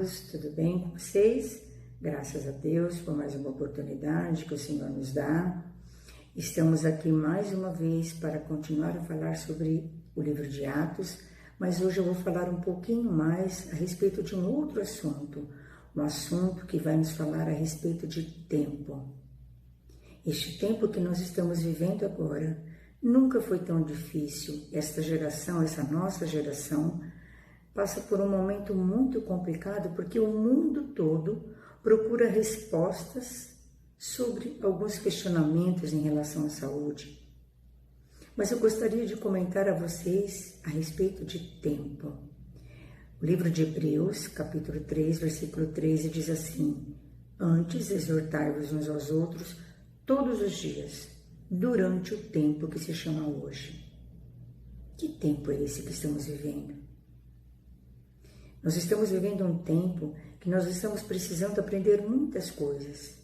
amados, tudo bem com vocês? Graças a Deus por mais uma oportunidade que o Senhor nos dá. Estamos aqui mais uma vez para continuar a falar sobre o livro de Atos, mas hoje eu vou falar um pouquinho mais a respeito de um outro assunto, um assunto que vai nos falar a respeito de tempo. Este tempo que nós estamos vivendo agora nunca foi tão difícil. Esta geração, essa nossa geração, passa por um momento muito complicado porque o mundo todo procura respostas sobre alguns questionamentos em relação à saúde. Mas eu gostaria de comentar a vocês a respeito de tempo. O livro de Hebreus, capítulo 3, versículo 13, diz assim: Antes exortai-vos uns aos outros todos os dias, durante o tempo que se chama hoje. Que tempo é esse que estamos vivendo? Nós estamos vivendo um tempo que nós estamos precisando aprender muitas coisas.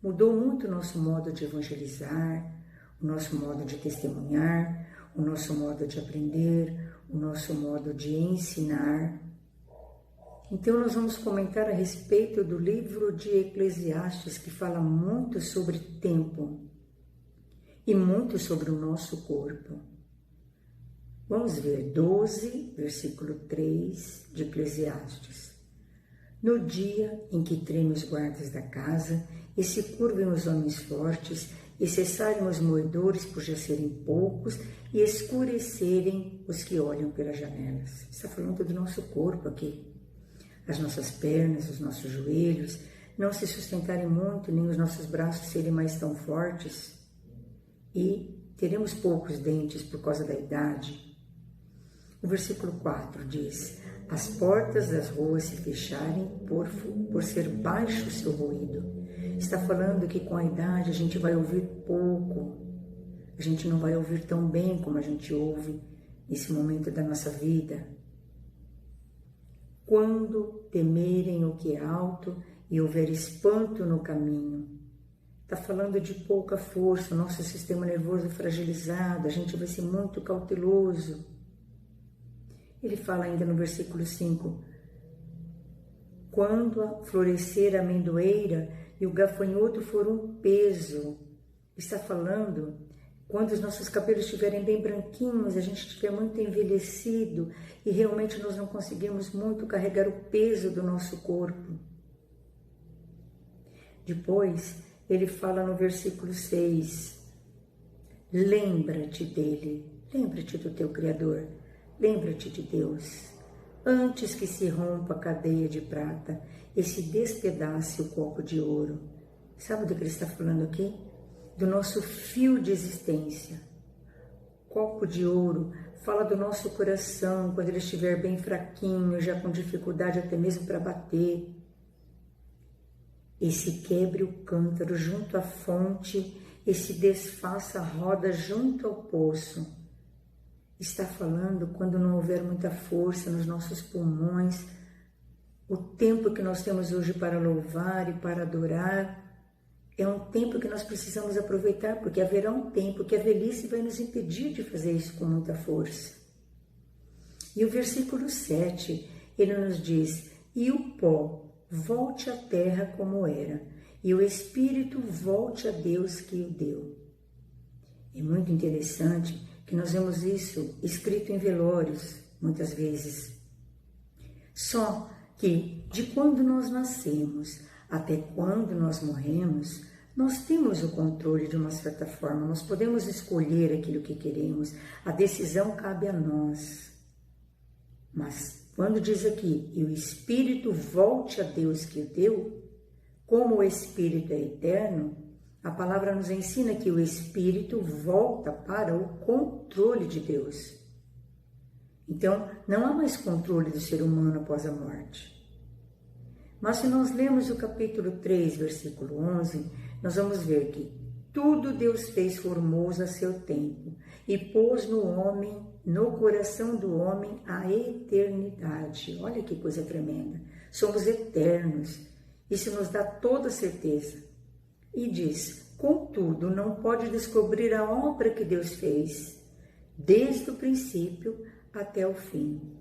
Mudou muito o nosso modo de evangelizar, o nosso modo de testemunhar, o nosso modo de aprender, o nosso modo de ensinar. Então nós vamos comentar a respeito do livro de Eclesiastes, que fala muito sobre tempo e muito sobre o nosso corpo. Vamos ver 12, versículo 3 de Eclesiastes. No dia em que tremem os guardas da casa, e se curvem os homens fortes, e cessarem os moedores por já serem poucos, e escurecerem os que olham pelas janelas. Está falando do nosso corpo aqui. As nossas pernas, os nossos joelhos, não se sustentarem muito, nem os nossos braços serem mais tão fortes. E teremos poucos dentes por causa da idade. O versículo 4 diz: As portas das ruas se fecharem por ser baixo o seu ruído. Está falando que com a idade a gente vai ouvir pouco. A gente não vai ouvir tão bem como a gente ouve nesse momento da nossa vida. Quando temerem o que é alto e houver espanto no caminho. Está falando de pouca força, o nosso sistema nervoso fragilizado, a gente vai ser muito cauteloso. Ele fala ainda no versículo 5, quando florescer a amendoeira e o gafanhoto for um peso. Está falando quando os nossos cabelos estiverem bem branquinhos, a gente estiver muito envelhecido e realmente nós não conseguimos muito carregar o peso do nosso corpo. Depois, ele fala no versículo 6, lembra-te dele, lembra-te do teu Criador. Lembra-te de Deus, antes que se rompa a cadeia de prata e se despedace o copo de ouro. Sabe do que ele está falando aqui? Do nosso fio de existência. Copo de ouro fala do nosso coração, quando ele estiver bem fraquinho, já com dificuldade até mesmo para bater. E se quebre o cântaro junto à fonte e se desfaça a roda junto ao poço. Está falando quando não houver muita força nos nossos pulmões, o tempo que nós temos hoje para louvar e para adorar é um tempo que nós precisamos aproveitar, porque haverá um tempo que a velhice vai nos impedir de fazer isso com muita força. E o versículo 7, ele nos diz, e o pó volte à terra como era, e o espírito volte a Deus que o deu. É muito interessante que nós vemos isso escrito em velórios, muitas vezes. Só que, de quando nós nascemos até quando nós morremos, nós temos o controle de uma certa forma, nós podemos escolher aquilo que queremos, a decisão cabe a nós. Mas, quando diz aqui, e o Espírito volte a Deus que o deu, como o Espírito é eterno, a palavra nos ensina que o Espírito volta para o controle de Deus. Então, não há mais controle do ser humano após a morte. Mas se nós lemos o capítulo 3, versículo 11, nós vamos ver que tudo Deus fez formoso a seu tempo e pôs no coração do homem, a eternidade. Olha que coisa tremenda. Somos eternos. Isso nos dá toda certeza. E diz, contudo, não pode descobrir a obra que Deus fez, desde o princípio até o fim.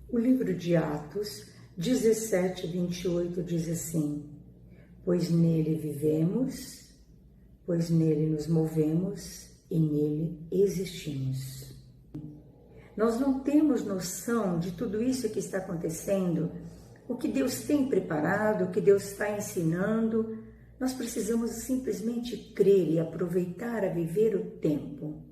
O livro de Atos 17, 28 diz assim: pois nele vivemos, pois nele nos movemos e nele existimos. Nós não temos noção de tudo isso que está acontecendo, o que Deus tem preparado, o que Deus está ensinando. Nós precisamos simplesmente crer e aproveitar a viver o tempo.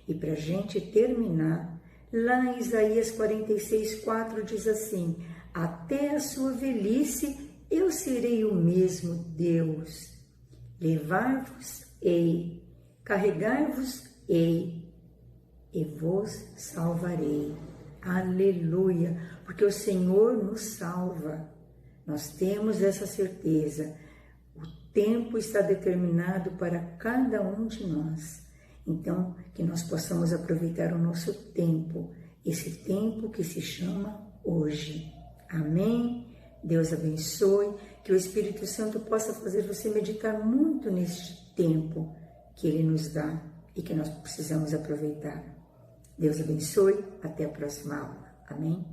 E para a gente terminar, lá em Isaías 46:4 diz assim: até a sua velhice eu serei o mesmo Deus. Levar-vos-ei, carregar-vos-ei e vos salvarei. Aleluia! Porque o Senhor nos salva. Nós temos essa certeza. O tempo está determinado para cada um de nós. Então, que nós possamos aproveitar o nosso tempo, esse tempo que se chama hoje. Amém? Deus abençoe, que o Espírito Santo possa fazer você meditar muito neste tempo que Ele nos dá e que nós precisamos aproveitar. Deus abençoe, até a próxima aula. Amém?